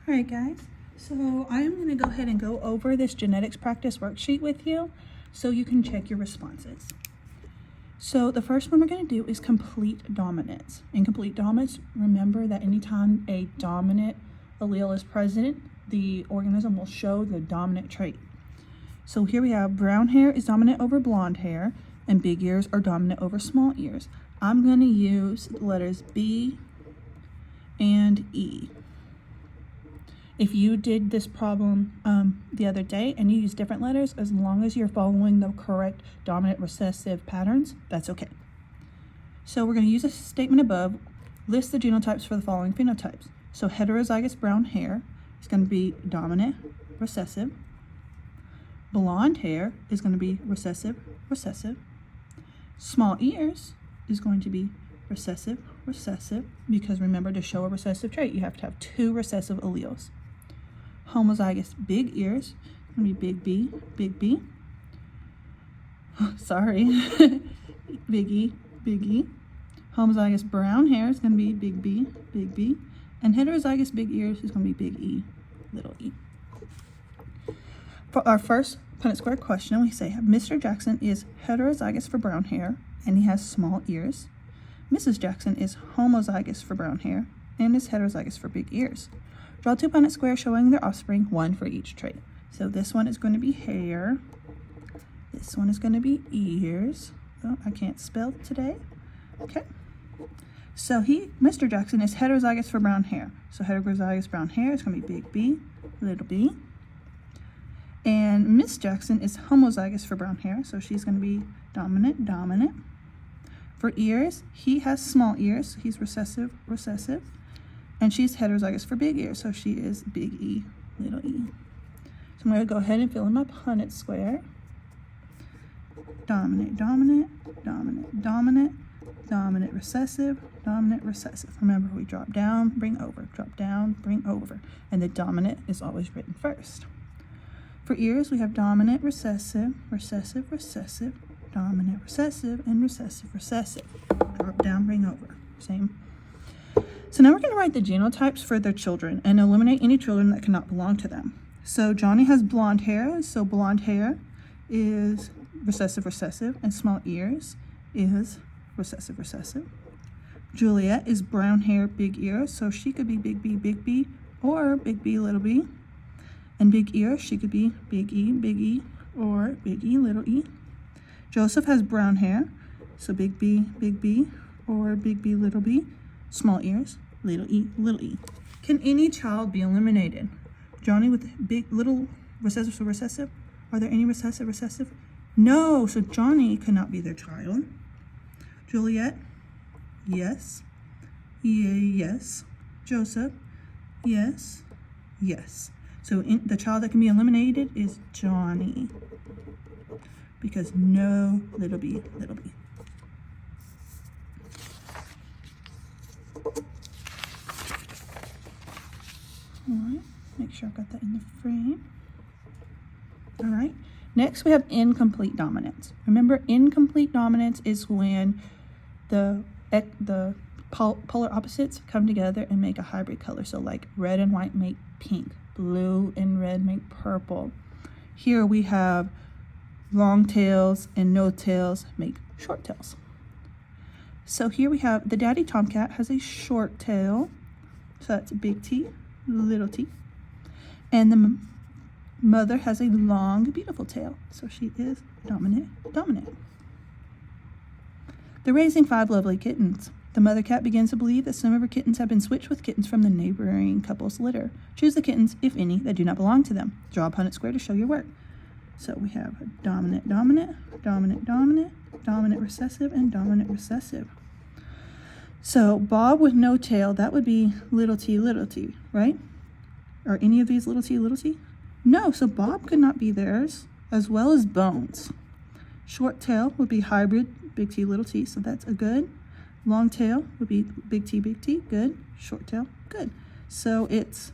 All right, guys, so I'm going to go ahead and go over this genetics practice worksheet with you so you can check your responses. So the first one we're going to do is complete dominance. In complete dominance, remember that anytime a dominant allele is present, the organism will show the dominant trait. So here we have brown hair is dominant over blonde hair, and big ears are dominant over small ears. I'm going to use the letters B and E. If you did this problem the other day and you use different letters, as long as you're following the correct dominant recessive patterns, that's okay. So we're going to use a statement above, list the genotypes for the following phenotypes. So heterozygous brown hair is going to be dominant recessive. Blonde hair is going to be recessive recessive. Small ears is going to be recessive recessive, because remember, to show a recessive trait you have to have two recessive alleles. Homozygous big ears is going to be big B. Sorry, big E. Homozygous brown hair is going to be big B. And heterozygous big ears is going to be big E, little e. For our first Punnett square question, we say Mr. Jackson is heterozygous for brown hair and he has small ears. Mrs. Jackson is homozygous for brown hair and is heterozygous for big ears. Draw two Punnett squares showing their offspring, one for each trait. So this one is going to be hair. This one is going to be ears. Oh, I can't spell today. Okay. So Mr. Jackson is heterozygous for brown hair. So heterozygous brown hair is going to be big B, little b. And Miss Jackson is homozygous for brown hair. So she's going to be dominant. For ears, he has small ears. He's recessive. And she's heterozygous for big ears, so she is big E, little e. So I'm going to go ahead and fill in my Punnett square. Dominant, recessive. Remember, we drop down, bring over, and the dominant is always written first. For ears, we have dominant, recessive, dominant, recessive, and recessive. Drop down, bring over. Same. So now we're going to write the genotypes for their children and eliminate any children that cannot belong to them. So Johnny has blonde hair, so blonde hair is recessive, and small ears is recessive. Juliet is brown hair, big ears, so she could be big B, or big B, little b. And big ears, she could be big E, or big E, little e. Joseph has brown hair, so big B, or big B, little b. Small ears, little e. Can any child be eliminated? Johnny with little recessive. Are there any recessive? No, so Johnny cannot be their child. Juliet, yes. Yes. Joseph, yes. So the child that can be eliminated is Johnny, because no little b. All right, make sure I've got that in the frame. All right, next we have incomplete dominance. Remember, incomplete dominance is when the polar opposites come together and make a hybrid color. So like red and white make pink, blue and red make purple. Here we have long tails and no tails make short tails. So here we have the daddy tomcat has a short tail, so that's big T, little t. And the mother has a long, beautiful tail, so she is dominant. They're raising 5 lovely kittens. The mother cat begins to believe that some of her kittens have been switched with kittens from the neighboring couple's litter. Choose the kittens, if any, that do not belong to them. Draw a Punnett square to show your work. So we have dominant, recessive, and dominant recessive. So Bob with no tail, that would be little t, right? Are any of these little t? No, so Bob could not be theirs, as well as Bones. Short tail would be hybrid, big T, little t, so that's a good. Long tail would be big T, good. Short tail, good. So it's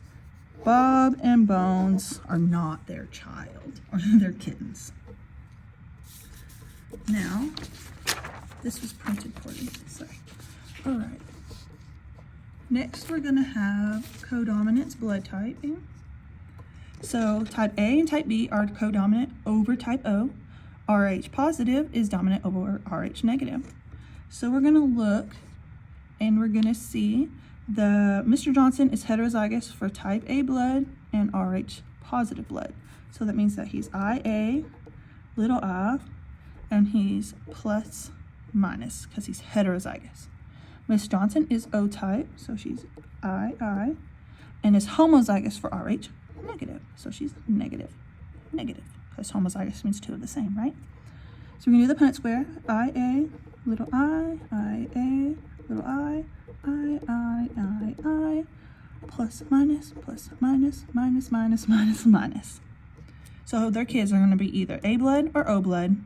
Bob and Bones are not their child, or their kittens. Now, this was printed poorly, sorry. All right. Next, we're going to have codominance blood typing. So type A and type B are codominant over type O. Rh positive is dominant over Rh negative. So we're going to look and we're going to see Mr. Johnson is heterozygous for type A blood and Rh positive blood. So that means that he's IA, little I, and he's plus minus because he's heterozygous. Miss Johnson is O type, so she's II, and is homozygous for Rh negative, so she's negative, because homozygous means two of the same, right? So we're going to do the Punnett square, IA, little I, IA, little I, plus minus, minus, minus, minus. So their kids are going to be either A blood or O blood,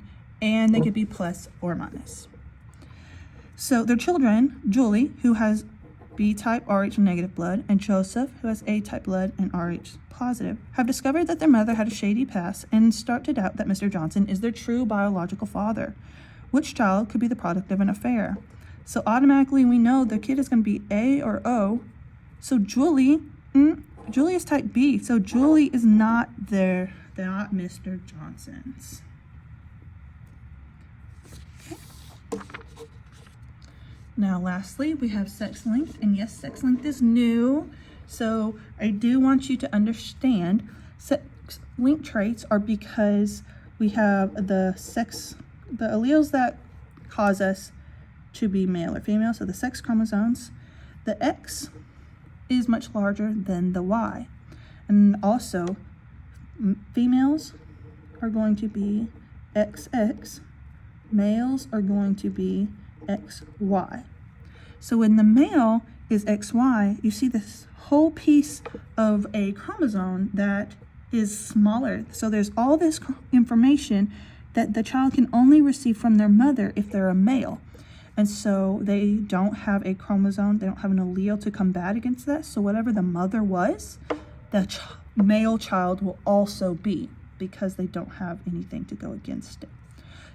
and they could be plus or minus. So their children, Julie, who has B-type Rh negative blood, and Joseph, who has A-type blood and Rh positive, have discovered that their mother had a shady past and start to doubt that Mr. Johnson is their true biological father. Which child could be the product of an affair? So automatically we know the kid is going to be A or O. So Julie is type B, so Julie is not there. They're not Mr. Johnson's. Okay. Now lastly, we have sex length, and yes, sex length is new. So I do want you to understand sex length traits are because we have the alleles that cause us to be male or female, so the sex chromosomes. The X is much larger than the Y. And also, females are going to be XX, males are going to be XY. So when the male is XY, you see this whole piece of a chromosome that is smaller. So there's all this information that the child can only receive from their mother if they're a male. And so they don't have a chromosome, they don't have an allele to combat against that. So whatever the mother was, the male child will also be, because they don't have anything to go against it.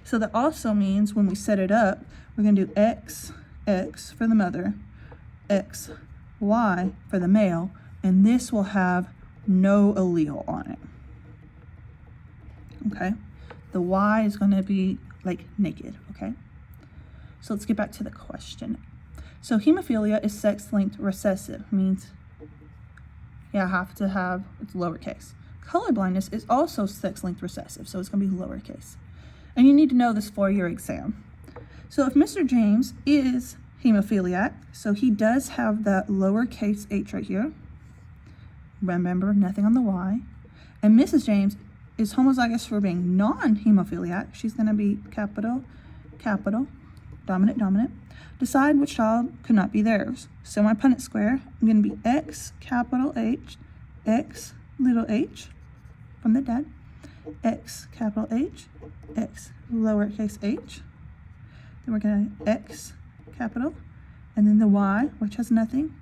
So that also means when we set it up, we're going to do X for the mother, XY for the male, and this will have no allele on it. Okay? The Y is going to be like naked, okay? So let's get back to the question. So hemophilia is sex-linked recessive, means you have to have, it's lowercase. Colorblindness is also sex-linked recessive, so it's going to be lowercase. And you need to know this for your exam. So if Mr. James is hemophiliac, so he does have that lowercase h right here. Remember, nothing on the Y. And Mrs. James is homozygous for being non-hemophiliac. She's going to be capital, dominant. Decide which child could not be theirs. So my Punnett square, I'm going to be X capital H, X little h from the dad, X capital H, X lowercase h. Then we're going to X capital, and then the Y, which has nothing,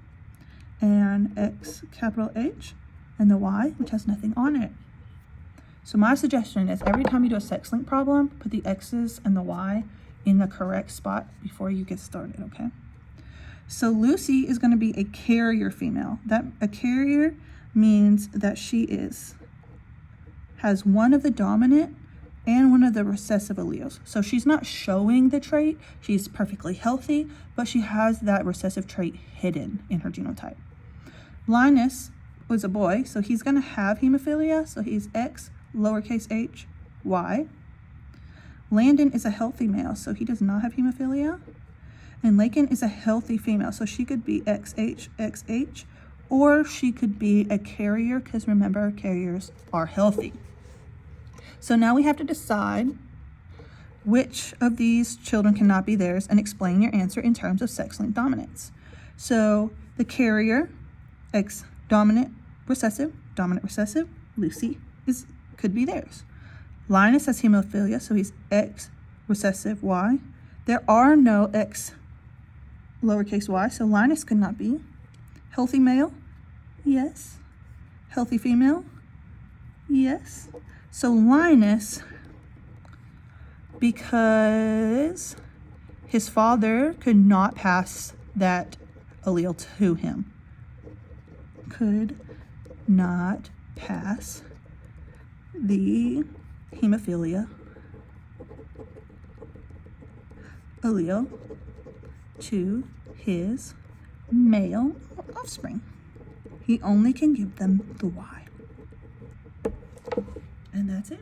and X capital H, and the Y, which has nothing on it. So my suggestion is every time you do a sex link problem, put the X's and the Y in the correct spot before you get started, okay? So Lucy is going to be a carrier female. A carrier means that she has one of the dominant and one of the recessive alleles. So she's not showing the trait, she's perfectly healthy, but she has that recessive trait hidden in her genotype. Linus was a boy, so he's going to have hemophilia, so he's X lowercase h, Y. Landon is a healthy male, so he does not have hemophilia. And Lakin is a healthy female, so she could be XH, XH, or she could be a carrier, because remember, carriers are healthy. So now we have to decide which of these children cannot be theirs and explain your answer in terms of sex-linked dominance. So the carrier, X dominant recessive, Lucy could be theirs. Linus has hemophilia, so he's X recessive Y. There are no X lowercase y, so Linus could not be. Healthy male? Yes. Healthy female? Yes. So Linus, because his father could not pass that allele to him. Could not pass the hemophilia allele to his male offspring. He only can give them the Y. And that's it.